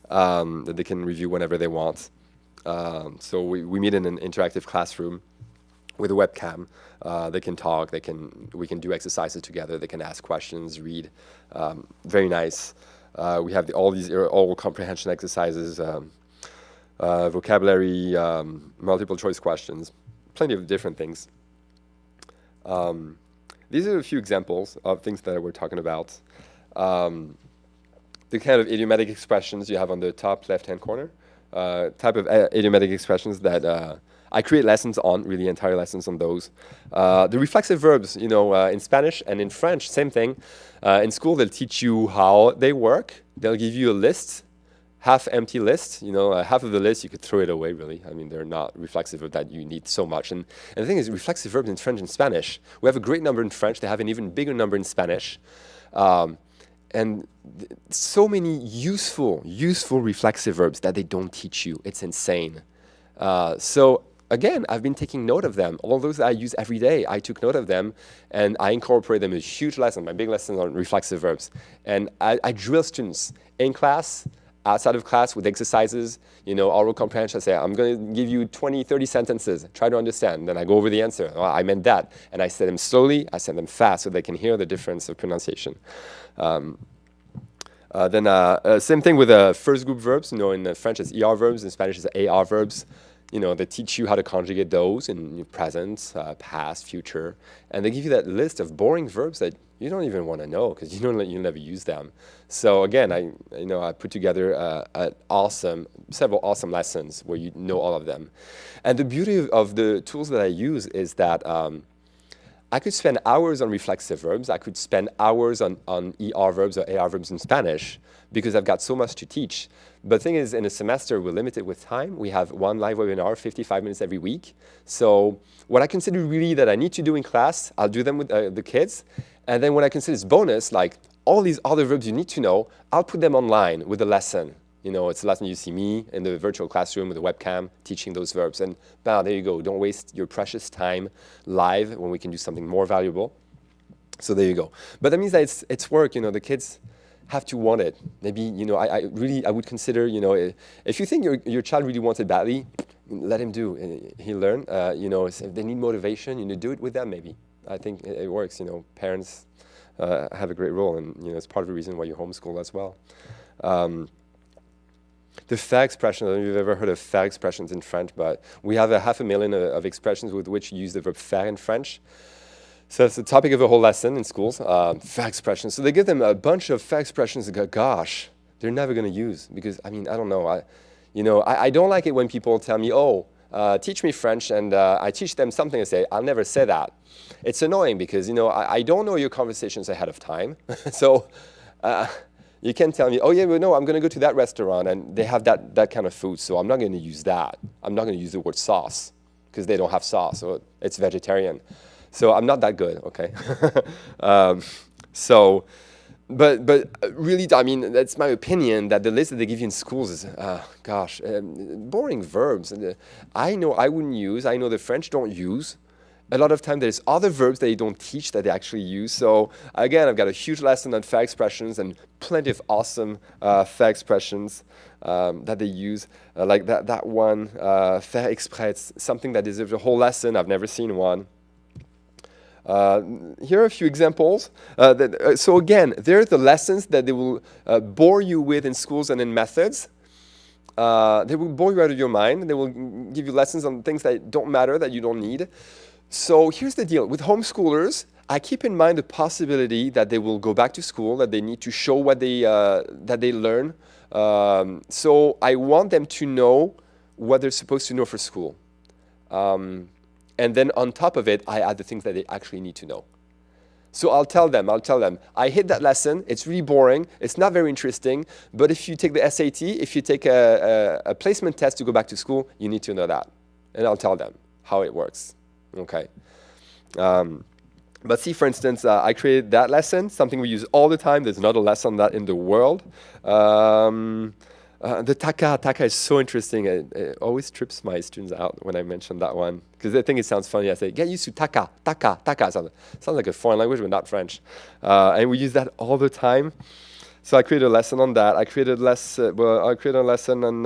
that they can review whenever they want. So we meet in an interactive classroom with a webcam. They can talk. We can do exercises together. They can ask questions, read. Very nice. We have all these oral comprehension exercises. Vocabulary, multiple choice questions, plenty of different things. These are a few examples of things that we're talking about. The kind of idiomatic expressions you have on the top left-hand corner, type of idiomatic expressions that I create lessons on, really entire lessons on those. The reflexive verbs, in Spanish and in French, same thing. In school, they'll teach you how they work. They'll give you a list, half-empty list. Half of the list, you could throw it away, really. I mean, they're not reflexive of that you need so much. And the thing is, reflexive verbs in French and Spanish, we have a great number in French. They have an even bigger number in Spanish. And so many useful reflexive verbs that they don't teach you. It's insane. So again, I've been taking note of them. All those that I use every day, I took note of them, and I incorporate them in a huge lesson, my big lesson on reflexive verbs. And I drill students in class, outside of class with exercises, oral comprehension. I say, I'm going to give you 20, 30 sentences. Try to understand. Then I go over the answer. Oh, I meant that. And I say them slowly. I say them fast so they can hear the difference of pronunciation. Same thing with first group verbs. In French, it's ER verbs. In Spanish, it's AR verbs. They teach you how to conjugate those in present, past, future. And they give you that list of boring verbs that you don't even want to know because you'll never use them. So again, I put together several awesome lessons where you know all of them. And the beauty of the tools that I use is that I could spend hours on reflexive verbs. I could spend hours on ER verbs or AR verbs in Spanish because I've got so much to teach. But the thing is, in a semester, we're limited with time. We have one live webinar, 55 minutes every week. So what I consider really that I need to do in class, I'll do them with the kids. And then what I consider is bonus, like all these other verbs you need to know, I'll put them online with a lesson. It's a lesson you see me in the virtual classroom with a webcam teaching those verbs. And there you go. Don't waste your precious time live when we can do something more valuable. So there you go. But that means that it's work. The kids have to want it. Maybe, I would consider, if you think your child really wants it badly, let him do. He'll learn. If they need motivation, do it with them maybe. I think it works. Parents have a great role, and it's part of the reason why you homeschool as well. The faire expression, I don't know if you've ever heard of faire expressions in French, but we have 500,000 of expressions with which you use the verb faire in French. So it's the topic of a whole lesson in schools, faire expressions. So they give them a bunch of faire expressions that, gosh, they're never going to use because, I don't know. I don't like it when people tell me, teach me French, and I teach them something and say, I'll never say that. It's annoying because, I don't know your conversations ahead of time. So you can tell me, no, I'm going to go to that restaurant, and they have that kind of food, so I'm not going to use that. I'm not going to use the word sauce because they don't have sauce, so it's vegetarian. So I'm not that good, okay? But really, that's my opinion, that the list that they give you in schools is, boring verbs. I know I wouldn't use. I know the French don't use. A lot of time there's other verbs that they don't teach that they actually use. So again, I've got a huge lesson on faire expressions and plenty of awesome faire expressions that they use. Like that one, faire exprès, something that deserves a whole lesson. I've never seen one. Here are a few examples. So again, they're the lessons that they will bore you with in schools and in methods. They will bore you out of your mind. They will give you lessons on things that don't matter, that you don't need. So here's the deal. With homeschoolers, I keep in mind the possibility that they will go back to school, that they need to show what that they learn. So I want them to know what they're supposed to know for school. And then on top of it, I add the things that they actually need to know. So I'll tell them, I hate that lesson. It's really boring. It's not very interesting. But if you take the SAT, if you take a placement test to go back to school, you need to know that. And I'll tell them how it works. Okay. But see, for instance, I created that lesson, something we use all the time. There's not a lesson on that in the world. The taka is so interesting. It always trips my students out when I mention that one because they think it sounds funny. I say, get used to taka. Sounds like a foreign language, but not French. And we use that all the time. So I created a lesson on that. I created a lesson on,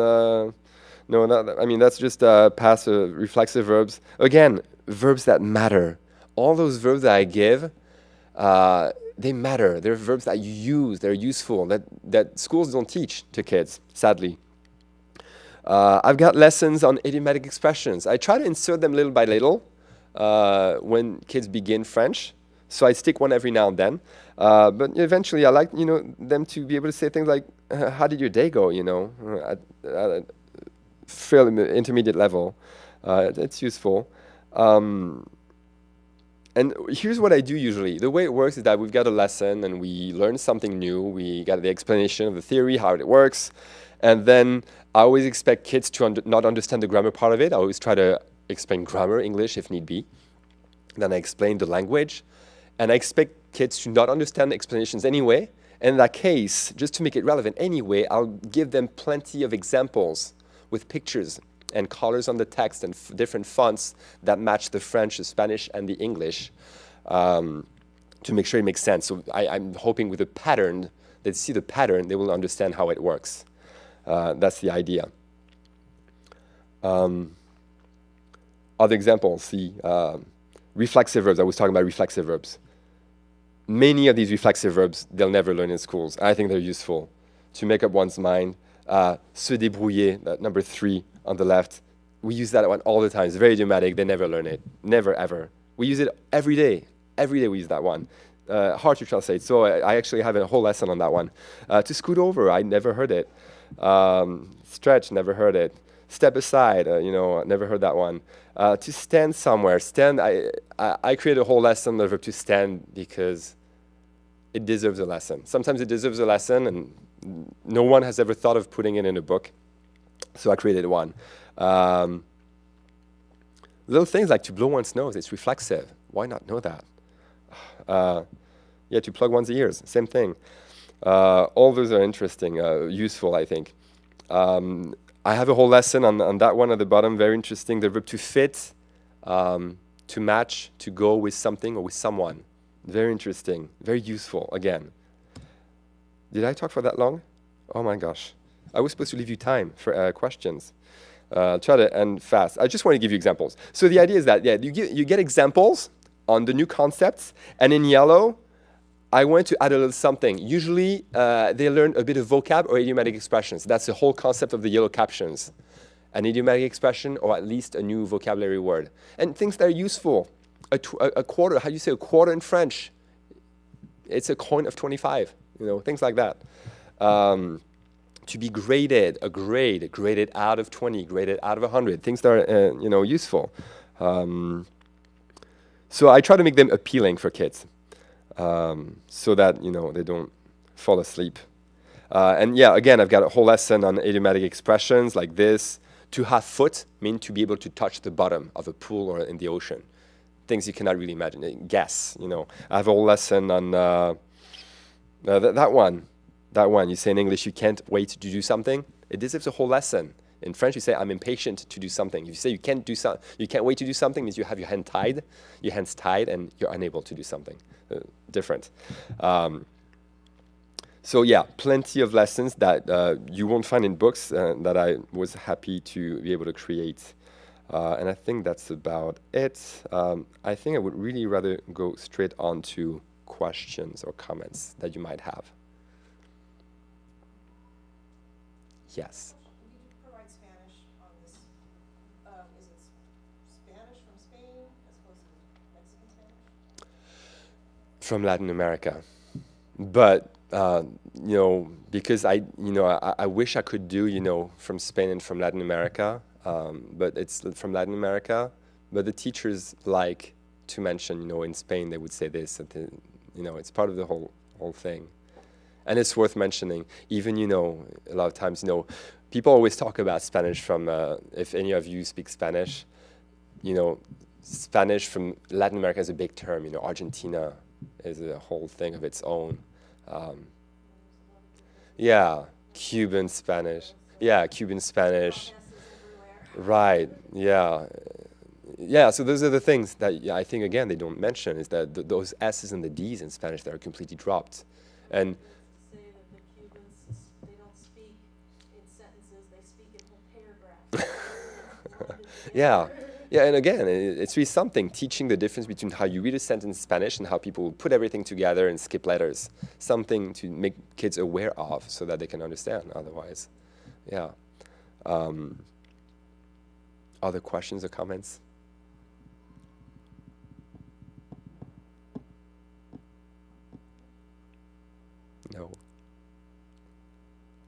that's just passive reflexive verbs. Again, verbs that matter. All those verbs that I give, they matter. They're verbs that you use. They're useful. That schools don't teach to kids, sadly. I've got lessons on idiomatic expressions. I try to insert them little by little when kids begin French. So I stick one every now and then. But eventually, I like them to be able to say things like, "How did your day go?" At fairly intermediate level. It's useful. And here's what I do usually. The way it works is that we've got a lesson and we learn something new. We got the explanation of the theory, how it works. And then I always expect kids to not understand the grammar part of it. I always try to explain grammar, English, if need be. Then I explain the language. And I expect kids to not understand the explanations anyway. And in that case, just to make it relevant anyway, I'll give them plenty of examples with pictures and colors on the text and different fonts that match the French, the Spanish, and the English to make sure it makes sense. So I'm hoping with a pattern, they see the pattern, they will understand how it works. That's the idea. Other examples, reflexive verbs. I was talking about reflexive verbs. Many of these reflexive verbs, they'll never learn in schools. I think they're useful to make up one's mind. Se débrouiller, that number 3 on the left. We use that one all the time. It's very idiomatic. They never learn it. Never, ever. We use it every day. Every day we use that one. Hard to translate. So I actually have a whole lesson on that one. To scoot over, I never heard it. Stretch, never heard it. Step aside, never heard that one. To stand somewhere. Stand, I created a whole lesson on the verb to stand because it deserves a lesson. Sometimes it deserves a lesson and no one has ever thought of putting it in a book. So I created one. Little things like to blow one's nose, it's reflexive. Why not know that? To plug one's ears, same thing. All those are interesting, useful, I think. I have a whole lesson on that one at the bottom, very interesting. The verb to fit, to match, to go with something or with someone. Very interesting, very useful, again. Did I talk for that long? Oh my gosh. I was supposed to leave you time for questions. Try to end fast. I just want to give you examples. So the idea is that, you get examples on the new concepts, and in yellow, I want to add a little something. Usually, they learn a bit of vocab or idiomatic expressions. That's the whole concept of the yellow captions. An idiomatic expression, or at least a new vocabulary word. And things that are useful. A quarter, how do you say a quarter in French? It's a coin of 25, things like that. To be graded, a grade, graded out of 20, graded out of 100, things that are, useful. So I try to make them appealing for kids so that, they don't fall asleep. Again, I've got a whole lesson on idiomatic expressions like this. To have foot means to be able to touch the bottom of a pool or in the ocean. Things you cannot really imagine. Guess, I have a whole lesson on that one. That one, you say in English, you can't wait to do something. It deserves a whole lesson. In French, you say, I'm impatient to do something. If you say you can't wait to do something, means you have your hands tied, and you're unable to do something different. Plenty of lessons that you won't find in books that I was happy to be able to create. And I think that's about it. I think I would really rather go straight on to questions or comments that you might have. Yes. You provide Spanish on this. Is it Spanish from Spain as opposed to Mexican Spanish? From Latin America. But, because I wish I could do, from Spain and from Latin America, but it's from Latin America. But the teachers like to mention, in Spain they would say this, it's part of the whole thing. And it's worth mentioning, even, a lot of times, people always talk about Spanish from, if any of you speak Spanish, Spanish from Latin America is a big term, Argentina is a whole thing of its own. Cuban Spanish. Yeah, Cuban Spanish. S's everywhere. Right. Yeah. Yeah. So those are the things that I think again they don't mention is that those S's and the D's in Spanish that are completely dropped, and Say that the Cubans, they don't speak in sentences, they speak in whole paragraphs. yeah. Yeah, and again, it's really something teaching the difference between how you read a sentence in Spanish and how people put everything together and skip letters. Something to make kids aware of so that they can understand. Otherwise, yeah. Other questions or comments? No.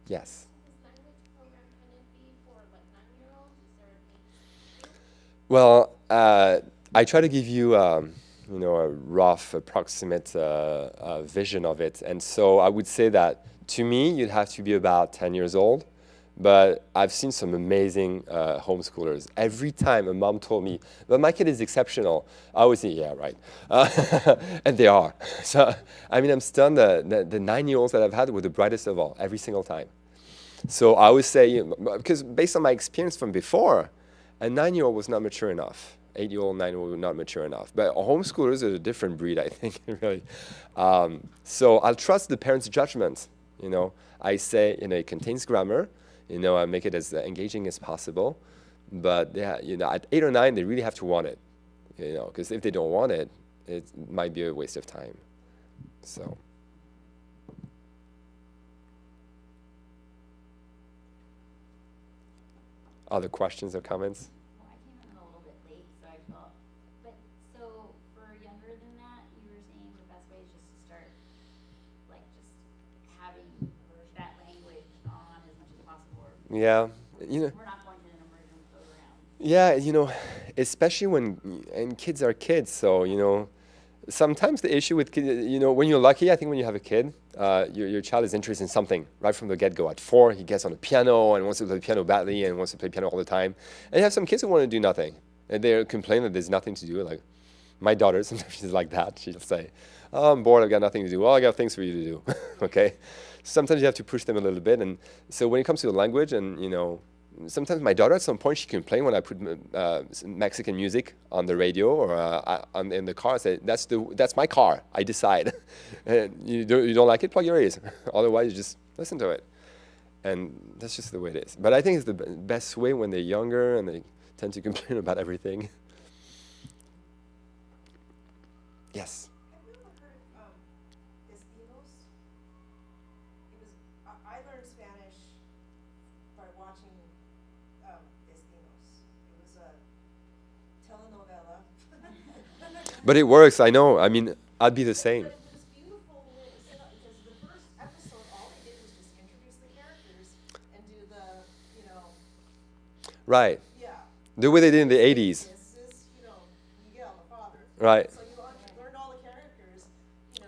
Yes. This language program, can it be for like 9-year-olds? Is there an age? Well, I try to give you, a rough, approximate vision of it. And so I would say that to me, you'd have to be about 10 years old. But I've seen some amazing homeschoolers. Every time a mom told me, "But my kid is exceptional," I always say, "Yeah, right," and they are. So I mean, I'm stunned. The 9-year-olds that I've had were the brightest of all, every single time. So I always say, because based on my experience from before, a 9-year-old was not mature enough. 8-year-old, 9-year-old were not mature enough. But homeschoolers are a different breed, I think, really. So I'll trust the parents' judgment. I say, it contains grammar. I make it as engaging as possible. But yeah, at 8 or 9, they really have to want it. Because if they don't want it, it might be a waste of time. So. Other questions or comments? Well, I came in a little bit late, so I felt. But so for younger than that, you were saying the best way is just to start, like, just having that language on as much as possible. Or Yeah. we're not going to an immersion program. Yeah, especially and kids are kids, so, sometimes the issue with kids, when you're lucky, I think when you have a kid, your child is interested in something right from the get-go. At 4, he gets on the piano and wants to play the piano badly and wants to play piano all the time. And you have some kids who want to do nothing. And they complain that there's nothing to do. Like my daughter, sometimes she's like that. She'll say, "Oh, I'm bored, I've got nothing to do." "Well, I got things for you to do." Okay? Sometimes you have to push them a little bit. And so when it comes to the language and, sometimes my daughter at some point she complained when I put Mexican music on the radio or in the car. I say, that's my car. I decide. And you don't like it, plug your ears. Otherwise, you just listen to it. And that's just the way it is. But I think it's the best way when they're younger and they tend to complain about everything. Yes. Have you ever heard Idioms? I learned Spanish by watching Idioms. It was a telenovela. But it works, I know. I mean, I'd be the same. But it was beautiful the way it was set up because the first episode, all they did was just introduce the characters and do the, Right. yeah. The way they did in the 80s. This is, Miguel, the father. Right. So you learned all the characters,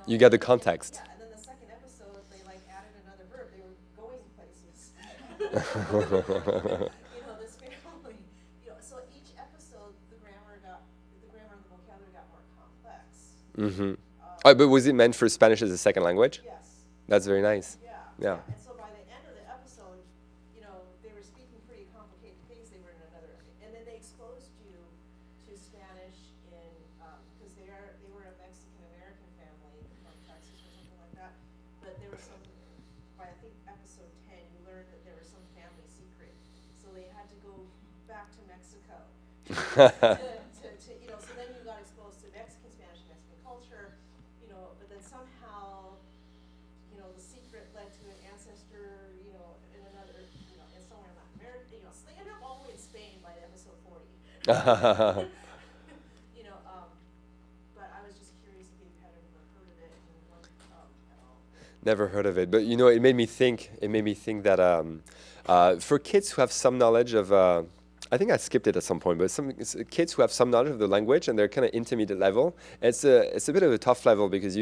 You get the context. Yeah, and then the second episode, they added another verb. They were going places. This family. So each episode, the grammar and the vocabulary got more complex. Mm-hmm. But was it meant for Spanish as a second language? Yes. That's very nice. Yeah. Yeah. And so by the end of the episode, they were speaking pretty complicated things. They were in another, and then they exposed you to Spanish because they were a Mexican American family from Texas or something like that. But there was by I think episode 10, you learned that there was some family secret. So they had to go back to Mexico. So then you got exposed to Mexican Spanish, Mexican culture, but then somehow, the secret led to an ancestor, in another, in somewhere in Latin America, so they ended up all the way in Spain by episode 40. But I was just curious if you had ever heard of it at all. Never heard of it, but it made me think. It made me think that for kids who have some knowledge of, I think I skipped it at some point, but it's kids who have some knowledge of the language and they're kind of intermediate level. It's a bit of a tough level because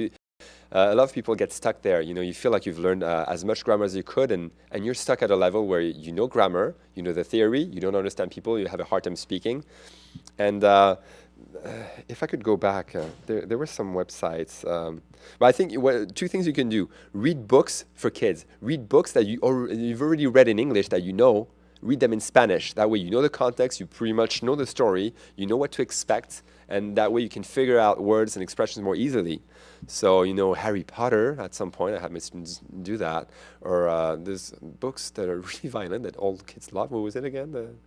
a lot of people get stuck there. You feel like you've learned as much grammar as you could, and you're stuck at a level where you know grammar, you know the theory, you don't understand people, you have a hard time speaking, and if I could go back, there were some websites. But I think two things you can do: read books for kids. Read books that you've already read in English that you know. Read them in Spanish. That way, you know the context. You pretty much know the story. You know what to expect, and that way you can figure out words and expressions more easily. So Harry Potter. At some point, I had my students do that. Or there's books that are really violent that all kids love. What was it again?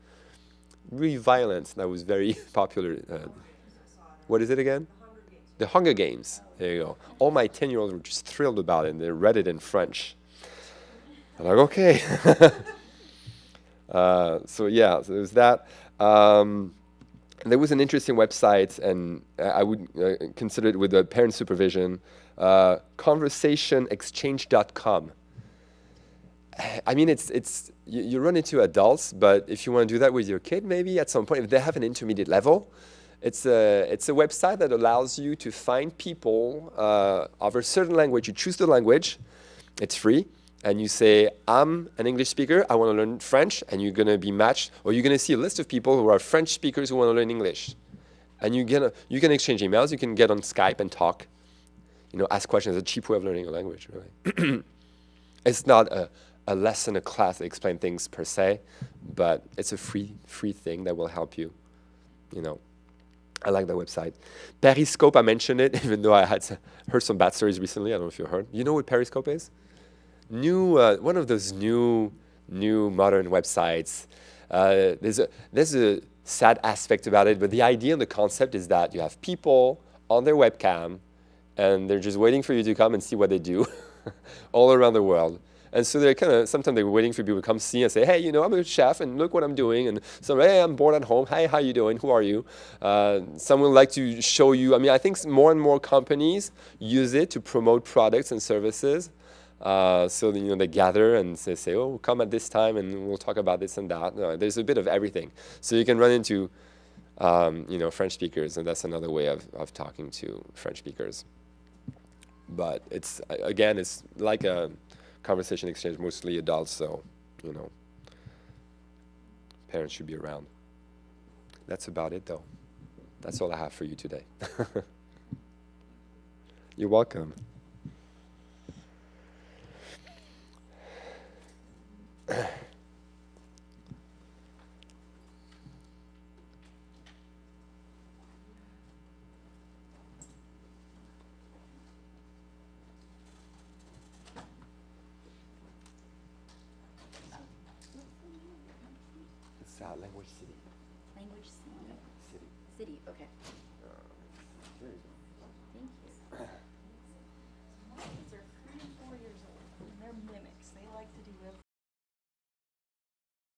Really violent. That was very popular. What is it again? The Hunger Games. There you go. All my 10-year-olds were just thrilled about it, and they read it in French. I'm like, okay. So there's that. There was an interesting website, and I would consider it with the parent supervision, conversationexchange.com. I mean, you run into adults, but if you want to do that with your kid, maybe at some point, if they have an intermediate level, it's a website that allows you to find people of a certain language. You choose the language, it's free, and you say, I'm an English speaker, I want to learn French, and you're going to be matched, or you're going to see a list of people who are French speakers who want to learn English. And you can exchange emails, you can get on Skype and talk, ask questions. It's a cheap way of learning a language, really. It's not a lesson, a class that explain things per se, but it's a free thing that will help you. I like that website. Periscope, I mentioned it, even though I had heard some bad stories recently. I don't know if you heard. You know what Periscope is? One of those new modern websites. There's a sad aspect about it, but the idea and the concept is that you have people on their webcam, and they're just waiting for you to come and see what they do all around the world. And so sometimes they're waiting for people to come see and say, hey, I'm a chef and look what I'm doing. And some, hey, I'm bored at home. Hey, how you doing? Who are you? Some would like to show you. I mean, I think more and more companies use it to promote products and services. So they gather and say, oh, come at this time and we'll talk about this and that. No, there's a bit of everything. So you can run into, French speakers, and that's another way of talking to French speakers. But it's like a conversation exchange, mostly adults, so parents should be around. That's about it, though. That's all I have for you today. You're welcome. Language City. Language City.